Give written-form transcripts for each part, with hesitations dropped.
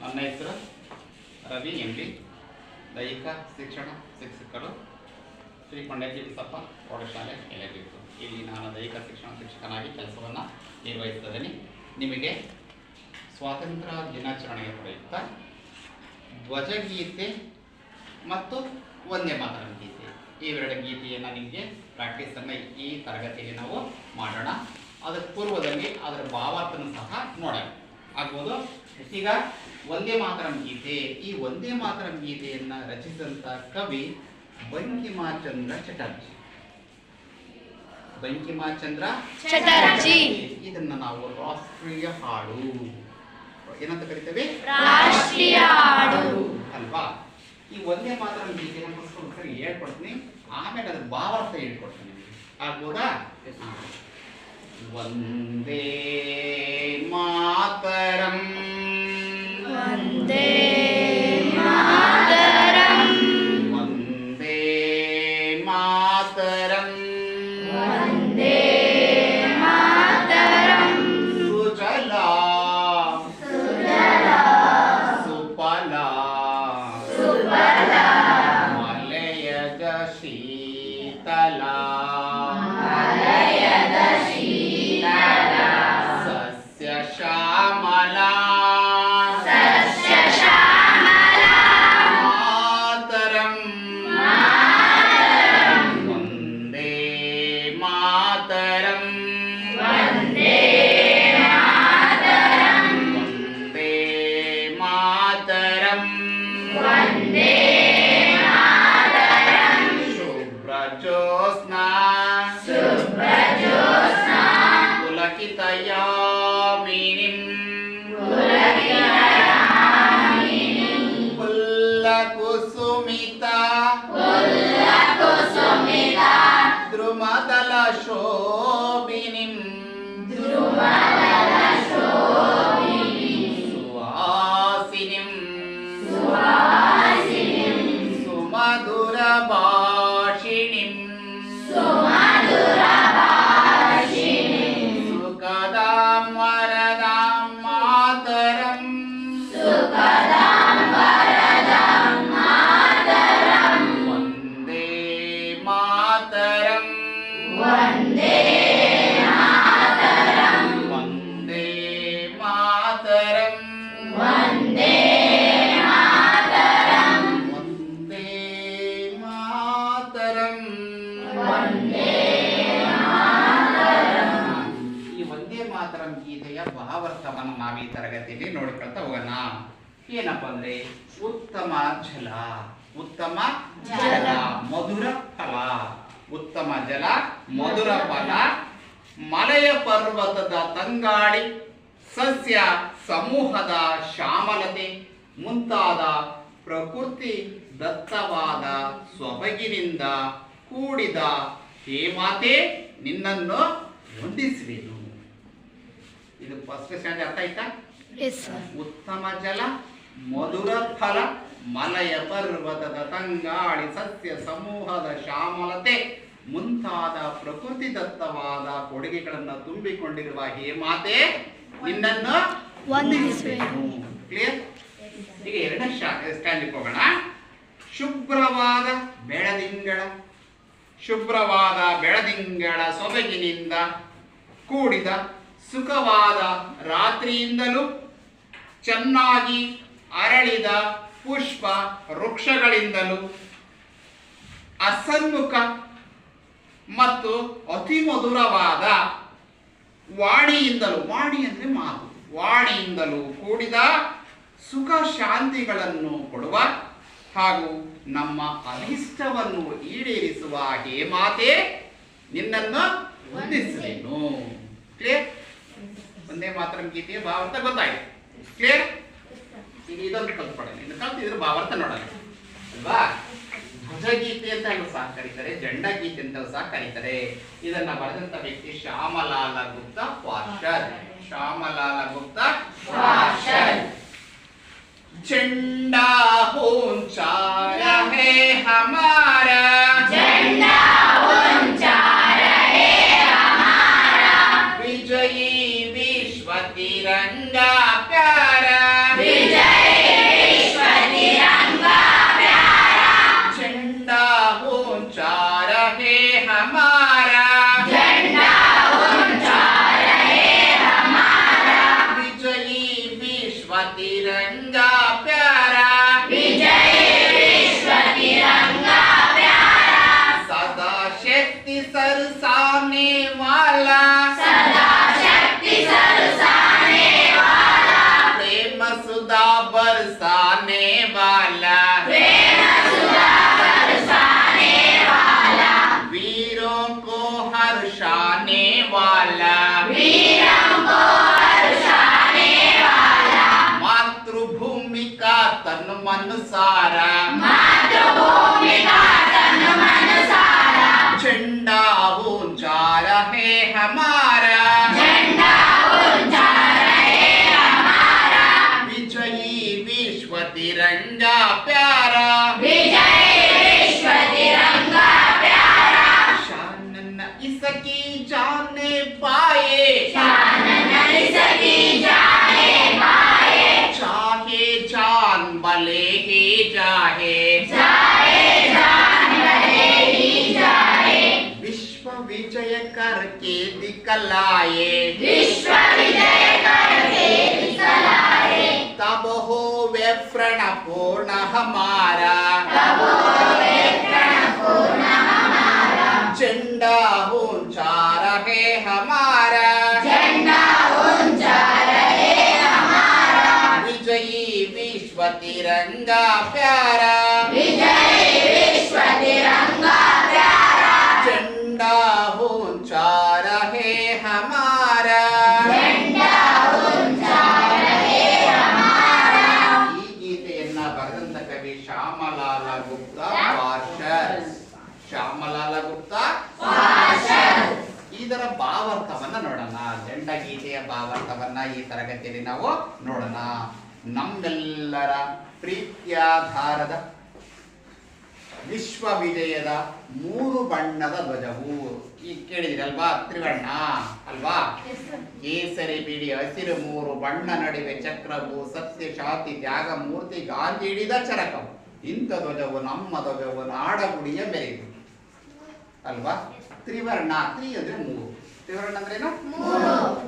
ನನ್ನ ಹೆಸರು Ravi M P, ದೈಹಿಕ ಶಿಕ್ಷಣ ಶಿಕ್ಷಕರು, ಶ್ರೀ ಕೊಂಡಜ್ಜಿ ಬಸಪ್ಪ ಪ್ರೌಢಶಾಲೆ ಎಲೆಬೇಕು. ಇಲ್ಲಿ ನಾನು ದೈಹಿಕ ಶಿಕ್ಷಣ ಶಿಕ್ಷಕನಾಗಿ ಕೆಲಸವನ್ನು ನಿರ್ವಹಿಸಿದ್ದೇನೆ. ನಿಮಗೆ ಸ್ವಾತಂತ್ರ್ಯ ದಿನಾಚರಣೆಯ ಪ್ರಯುಕ್ತ ಧ್ವಜಗೀತೆ ಮತ್ತು ವಂದೇ ಮಾತರಂ ಗೀತೆ, ಇವೆರಡು ಗೀತೆಯನ್ನು ನಿಮಗೆ ಪ್ರಾಕ್ಟೀಸನ್ನು ಈ ತರಗತಿಯಲ್ಲಿ ನಾವು ಮಾಡೋಣ. ಅದರ ಪೂರ್ವದಲ್ಲಿ ಅದರ ಭಾವಾರ್ಥನ ಸಹ ನೋಡೋಣ ಆಗ್ಬೋದು. ಈಗ ವಂದೇ ಮಾತರಂ ಗೀತೆ, ಈ ವಂದೇ ಮಾತರಂ ಗೀತೆಯನ್ನು ರಚಿಸಿದಂಥ ಕವಿ ಬಂಕಿಮಚಂದ್ರ ಚಟರ್ಜಿ. ಬಂಕಿಮಚಂದ್ರ ಚಟರ್ಜಿ ಇದನ್ನು ನಾವು ರಾಷ್ಟ್ರೀಯ ಹಾಡು ಏನಂತ ಕರಿತೇವೆ? ರಾಷ್ಟ್ರೀಯ ಹಾಡು ಅಲ್ವಾ? ಈ ವಂದೇ ಮಾತರಂ ಗೀತೆಯನ್ನು ಒಂದ್ಸರಿ ಹೇಳ್ಕೊಡ್ತೀನಿ, ಆಮೇಲೆ ಅದ್ರ ಭಾವಾರ್ಥ ಹೇಳ್ಕೊಡ್ತೀನಿ. ಆಗ್ಬೋದಾ? ವಂದೇ ಮಾತರಂ ವಂದೇ ಮಾತರಂ ವಂದೇ ಮಾತರಂ ವಂದೇ ಮಾತರಂ ಸುಜಲಾ ಸುಜಲಾ ಸುಫಲಾ ಸುಫಲಾ ಮಲಯಜ ಶೀತಲಾ ಮಲಯಜ ಶೀತಲಾ ಸಸ್ಯ ಶ್ಯಾಮಲಾ ಸಸ್ಯ ಶ್ಯಾಮಲಾ ಮಾತರಂ ಮಾತರಂ ವಂದೇ ಮಾತರಂ ವಂದೇ ಮಾತರಂ ವಂದೇ ಮಾತರಂ ವಂದೇ ಮಾತರಂ ಶುಭ್ರಜೋತ್ಸ್ನಾ ಸುಪ್ರಜೋತ್ಸ್ನಾ ಪುಲಕಿತಯಾಮಿನಿಂ ಪುಲಕಿತಯಾಮಿನಿಂ ಫುಲ್ಲಕುಸುಮಿತಾ ಫುಲ್ಲಕುಸುಮಿತಾ ದ್ರುಮದಲ ಶೋಭಿನಿಂ ಧ್ರುವದಲ ಶೋಭಿನಿಂ ಸುಹಾಸಿನಿಂ ಸುಹಾಸಿನಿಂ ಸುಮಧುರ ಭಾಷಿಣಿಂ ಸುಮಧುರ ಭಾಷಿಣಿಂ ಸುಖದಾಂ ವರದಾಂ ಮಾತರಂ ಸುಖದಾಂ ವರದಾಂ ಮಾತರಂ ವಂದೇ ಮಾತರಂ ವಂದೇ ಮಾತರಂ ವಂದೇ ಮಾತರಂ ವಂದೇ ಮಾತರಂ ವಂದೇ ಮಾತರಂ ವಂದೇ ಮಾತರಂ ಈ ವಂದೇ ಮಾತರಂ ಗೀತೆಯ ಭಾವಾರ್ಥವನ್ನು ನಾವು ಈ ತರಗತಿಯಲ್ಲಿ ನೋಡಿಕೊಳ್ತಾ ಹೋಗೋಣ. ಏನಪ್ಪ ಅಂದ್ರೆ ಉತ್ತಮ ಜಲ, ಉತ್ತಮ ಜಲ, ಮಧುರ ಫಲ, ಉತ್ತಮ ಜಲ, ಮಧುರ ಫಲ, ಮಲಯ ಪರ್ವತದ ತಂಗಾಳಿ, ಸಸ್ಯ ಸಮೂಹದ ಶ್ಯಾಮಲತೆ ಮುಂತಾದ ಪ್ರಕೃತಿ ದತ್ತವಾದ ಸೊಬಗಿನಿಂದ ಕೂಡಿದ ಹೇಮಾತೆ ನಿನ್ನನ್ನು ವಂದಿಸುವೆನು. ಇದು ಫಸ್ಟ್ ಸ್ಟ್ಯಾಂಡ್ ಅರ್ಥ ಆಯ್ತಾ? ಉತ್ತಮ ಜಲ, ಮಧುರ ಫಲ, ಮಲಯ ಪರ್ವತದ ತಂಗಾಳಿ, ಸಸ್ಯ ಸಮೂಹದ ಶ್ಯಾಮಲತೆ ಮುಂತಾದ ಪ್ರಕೃತಿ ದತ್ತವಾದ ಕೊಡುಗೆಗಳನ್ನು ತುಂಬಿಕೊಂಡಿರುವ ಹೇಮಾತೆ ನಿನ್ನನ್ನು ವಂದಿಸುವೆನು. ಕ್ಲಿಯರ್? ಈಗ ಎರಡನೇ ಸ್ಟ್ಯಾಂಡಿಗೆ ಹೋಗೋಣ. ಶುಭ್ರವಾದ ಬೆಳದಿಂಗಳ, ಶುಭ್ರವಾದ ಬೆಳದಿಂಗಳ ಸೊಬಗಿನಿಂದ ಕೂಡಿದ ಸುಖವಾದ ರಾತ್ರಿಯಿಂದಲೂ ಚೆನ್ನಾಗಿ ಅರಳಿದ ಪುಷ್ಪ ವೃಕ್ಷಗಳಿಂದಲೂ ಅಸನ್ಮುಖ ಮತ್ತು ಅತಿ ಮಧುರವಾದ ವಾಣಿಯಿಂದಲೂ, ವಾಣಿ ಅಂದರೆ ಮಾತು, ವಾಣಿಯಿಂದಲೂ ಕೂಡಿದ ಸುಖ ಶಾಂತಿಗಳನ್ನು ಕೊಡುವ ಹಾಗೂ ನಮ್ಮ ಅಭಿಷ್ಟವನ್ನು ಈಡೇರಿಸುವ ಹೇಮಾತೆ ನಿನ್ನನ್ನು ವಂದಿಸುವೆನು. ಕ್ಲಿಯರ್? ಒಂದೇ ಮಾತರಂ ಗೀತೆಯ ಭಾವಾರ್ಥ ಗೊತ್ತಾಯ್ತು. ಕ್ಲಿಯರ್? ಈಗ ಇದೊಂದು ಕಲ್ತ್ಕೊಳ್ಳೋಣ, ಇನ್ನು ಕಲ್ತಿದ್ರೆ ಭಾವಾರ್ಥ ನೋಡೋಣ ಅಲ್ವಾ? ಧ್ವಜಗೀತೆ ಅಂತ ಸಹ ಕರೀತಾರೆ, ಜಂಡ ಗೀತೆ ಅಂತ ಸಹ ಕರೀತಾರೆ. ಇದನ್ನ ಬರೆದಂತ ವ್ಯಕ್ತಿ ಶ್ಯಾಮಲಾಲ ಗುಪ್ತ ಪಾರ್ಷದ್. ಶ್ಯಾಮಲಾಲ ಗುಪ್ತ ಪಾರ್ಷದ್. झंडा ऊंचा रहे हमारा, झंडा ऊंचा रहे हमारा, विजयी विश्व तिरंगा प्यारा, तिरंगा प्यारा, विजय विश्व तिरंगा प्यारा, सदा शक्ति सरसाने वाला, सदा शक्ति सरसाने वाला, प्रेम सुधा बरसाने वाला, प्रेम सुधा बरसाने वाला, वीरों को हर्षाने वाला, वीरों को हर्षाने वाला, मातृभूमि का तन मन सारा, मातृभूमि का तन मन सारा, झंडा ऊंचा रहे हमारा, झंडा ऊंचा रहे हमारा, विजयी विश्व तिरंगा प्यारा, विजय विश्व तिरंगा प्यारा, शान न इसकी जाने पाए, शान न इसकी जाने पाए, चाहे जान भले ही जाए, जाए जान भले ही जाए, विश्व विजय करके दिखलाए, विश्व विजय करके दिखलाए, तब हो वे प्रण पूर्ण हमारा, तब होवे प्रणपूर्ण हमारा, झंडा ऊंचा रहे हमारा, झंडा ऊंचा रहे हमारा, विजयी विश्व तिरंगा प्यारा, विजय विश्व तिरंगा प्यारा, झंडा ऊंचा रहे हमारा। झंडा ऊंचा रहे हमारा। ಈ ಗೀತೆಯನ್ನ ಬರೆದಂತ ಕವಿ ಶ್ಯಾಮಲಾಲ ಗುಪ್ತಾ ಪಾರ್ಷದ್. ಶ್ಯಾಮಲಾಲ ಗುಪ್ತಾ ಪಾರ್ಷದ್. ಇದರ ಭಾವಾರ್ಥವನ್ನ ನೋಡೋಣ. ಜಂಡ ಗೀತೆಯ ಭಾವಾರ್ಥವನ್ನ ಈ ತರಗತಿಯಲ್ಲಿ ನಾವು ನೋಡೋಣ. ನಮ್ಮೆಲ್ಲರ ಪ್ರೀತ್ಯಾಧಾರದ ವಿಶ್ವ ವಿಜಯದ 3 ಬಣ್ಣದ ಧ್ವಜವು. ಈಗ ಕೇಳಿದಿರಲ್ವಾ, ತ್ರಿವರ್ಣ ಅಲ್ವಾ? ಕೇಸರಿ ಬಿಳಿ ಹಸಿರು 3 ಬಣ್ಣ ನಡುವೆ ಚಕ್ರವು, ಸತ್ಯ ಶಾಂತಿ ತ್ಯಾಗ ಮೂರ್ತಿ ಗಾಂಧಿ ಹಿಡಿದ ಚರಕವು. ಇಂಥ ಧ್ವಜವು ನಮ್ಮ ಧ್ವಜವು ನಾಡಗುಡಿಯ ಬೆರೆದು ಅಲ್ವಾ? ತ್ರಿವರ್ಣ, ತ್ರಿ ಅಂದ್ರೆ 3, ತ್ರಿವರ್ಣ ಅಂದ್ರೇನು?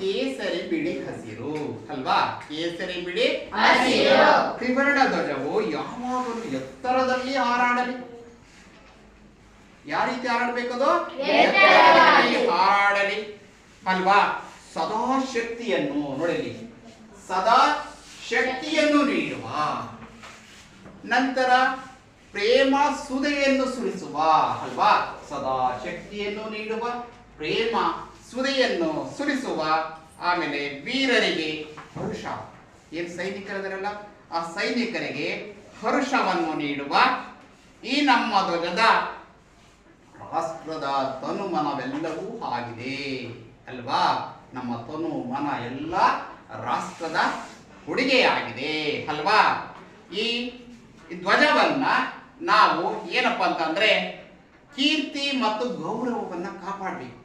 ಕೇಸರಿ ಬಿಳಿ ಹಸಿರು ಅಲ್ವಾ? ಕೇಸರಿ ಬಿಳಿ ಹಸಿರು. ತ್ರಿವರ್ಣ ಧ್ವಜವು ಯಾವಾಗಲೂ ಎತ್ತರದಲ್ಲಿ ಹಾರಾಡಲಿ. ಯಾವ ರೀತಿ ಹಾರಾಡಬೇಕದು? ಎತ್ತರದಲ್ಲಿ ಹಾರಾಡಲಿ ಅಲ್ವಾ? ಸದಾ ಶಕ್ತಿಯನ್ನು ನೋಡಲಿ, ಸದಾ ಶಕ್ತಿಯನ್ನು ನೀಡುವ, ನಂತರ ಪ್ರೇಮ ಸುಧೆಯನ್ನು ಸುರಿಸುವ ಅಲ್ವಾ? ಸದಾ ಶಕ್ತಿಯನ್ನು ನೀಡುವ, ಪ್ರೇಮ ಸುಧೆಯನ್ನು ಸುರಿಸುವ, ಆಮೇಲೆ ವೀರರಿಗೆ ಹರ್ಷ, ಏನ್ ಸೈನಿಕರಿದಾರಲ್ಲ ಆ ಸೈನಿಕರಿಗೆ ಹರ್ಷವನ್ನು ನೀಡುವ ಈ ನಮ್ಮ ಧ್ವಜದ ರಾಷ್ಟ್ರದ ತನು ಮನವೆಲ್ಲವೂ ಆಗಿದೆ ಅಲ್ವಾ? ನಮ್ಮ ತನು ಮನ ಎಲ್ಲ ರಾಷ್ಟ್ರದ ಕೊಡುಗೆಯಾಗಿದೆ ಅಲ್ವಾ? ಈ ಧ್ವಜವನ್ನ ನಾವು ಏನಪ್ಪಾ ಅಂತಂದ್ರೆ ಕೀರ್ತಿ ಮತ್ತು ಗೌರವವನ್ನ ಕಾಪಾಡಬೇಕು.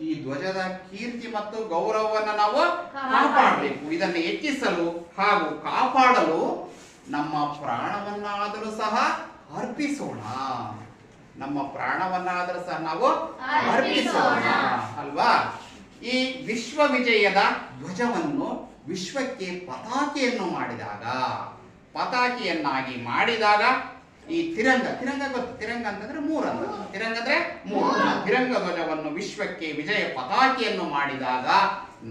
ಈ ಧ್ವಜದ ಕೀರ್ತಿ ಮತ್ತು ಗೌರವವನ್ನ ನಾವು ಕಾಪಾಡಬೇಕು. ಇದನ್ನು ಹೆಚ್ಚಿಸಲು ಹಾಗೂ ಕಾಪಾಡಲು ನಮ್ಮ ಪ್ರಾಣವನ್ನಾದರೂ ಸಹ ಅರ್ಪಿಸೋಣ. ನಮ್ಮ ಪ್ರಾಣವನ್ನಾದರೂ ಸಹ ನಾವು ಅರ್ಪಿಸೋಣ ಅಲ್ವಾ? ಈ ವಿಶ್ವ ವಿಜಯದ ಧ್ವಜವನ್ನು ವಿಶ್ವಕ್ಕೆ ಪತಾಕೆಯನ್ನು ಮಾಡಿದಾಗ, ಪತಾಕೆಯನ್ನಾಗಿ ಮಾಡಿದಾಗ ಈ ತಿರಂಗ ಗೊತ್ತು, ತಿರಂಗ ಅಂತಂದ್ರೆ 3 ಅಂತ, ತಿರಂಗ ಅಂದ್ರೆ 3, ತಿರಂಗ ಧ್ವಜವನ್ನು ವಿಶ್ವಕ್ಕೆ ವಿಜಯ ಪತಾಕೆಯನ್ನು ಮಾಡಿದಾಗ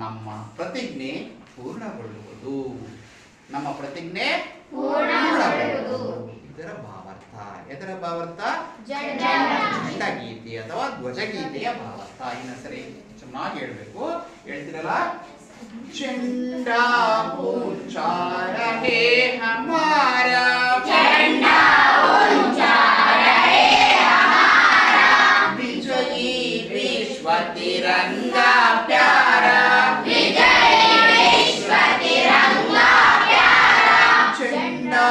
ನಮ್ಮ ಪ್ರತಿಜ್ಞೆ ಪೂರ್ಣಗೊಳ್ಳುವುದು. ನಮ್ಮ ಪ್ರತಿಜ್ಞೆ ಪೂರ್ಣಗೊಳ್ಳುವುದು. ಇದರ ಭಾವಾರ್ಥ. ಎದರ ಭಾವಾರ್ಥ? ಜಂಡ ಗೀತೆ ಅಥವಾ ಧ್ವಜಗೀತೆಯ ಭಾವಾರ್ಥ. ಇನ್ನ ಸರಿ ಚೆನ್ನಾಗಿ ಹೇಳ್ಬೇಕು. ಹೇಳ್ತಿರಲ್ಲ, झंडा ऊंचा रहे हमारा, झंडा ऊंचा रहे हमारा, विजयी विश्व तिरंगा प्यारा, विजयी विश्व तिरंगा प्यारा, झंडा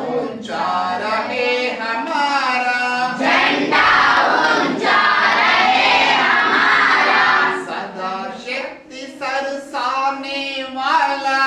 ऊंचा रहे हमारा, झंडा ऊंचा रहे हमारा, सदा शक्ति सरसाने वाला,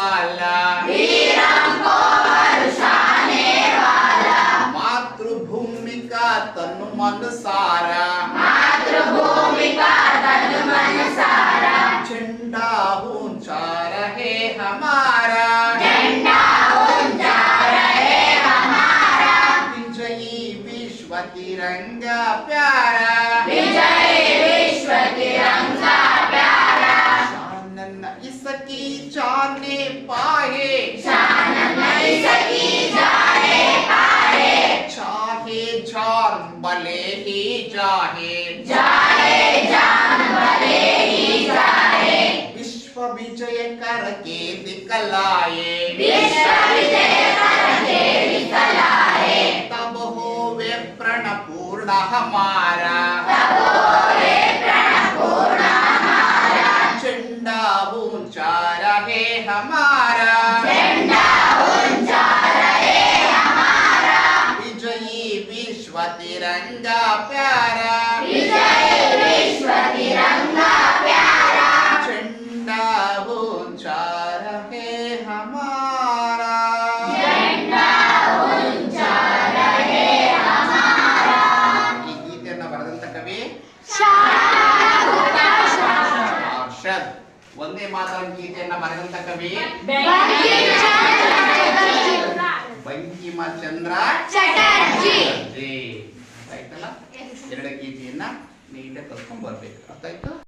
वाला वीरम को हर्षाने वाला मातृभूमि का तन मन सारा मातृभूमि का तन मन सारा झंडा ऊंचा रहे हमारा झंडा ऊंचा रहे हमारा विजयी विश्व तिरंगा प्यारा विजय विश्व तिरंगा प्यारा शानन इसकी जाने पाए शान नहीं सकी जाए पाए चाहे जान भले ही जाहे जाए जान भले ही जाए विश्व विजय करके दिखलाए विश्व विजय करके दिखलाए तब होवे प्रण पूर्ण हमारा तब होवे प्रण पूर्ण हमारा झंडा ऊंचा रहे हमारा झंडा ऊंचा रहे हमारा विजयी विश्व तिरंगा प्यारा विजय विश्व तिरंगा प्यारा झंडा ऊंचा रहे हमारा झंडा ऊंचा रहे हमारा ಈ ಗೀತೆಯನ್ನು ಬರೆದಂತ ಕವಿ ಪಾರ್ಷದ್. ಒಂದೇ ಮಾತರಂ ಗೀತೆಯನ್ನ ಬರೆದಂತ ಕವಿ ಬಂಕಿಮಚಂದ್ರ ಚಟರ್ಜಿ ಆಯ್ತಲ್ಲ. ಎರಡು ಗೀತೆಯನ್ನ ನೀಟಾಗಿ ಕಲ್ತ್ಕೊಂಡ್ ಬರ್ಬೇಕು. ಅರ್ಥ ಆಯ್ತು?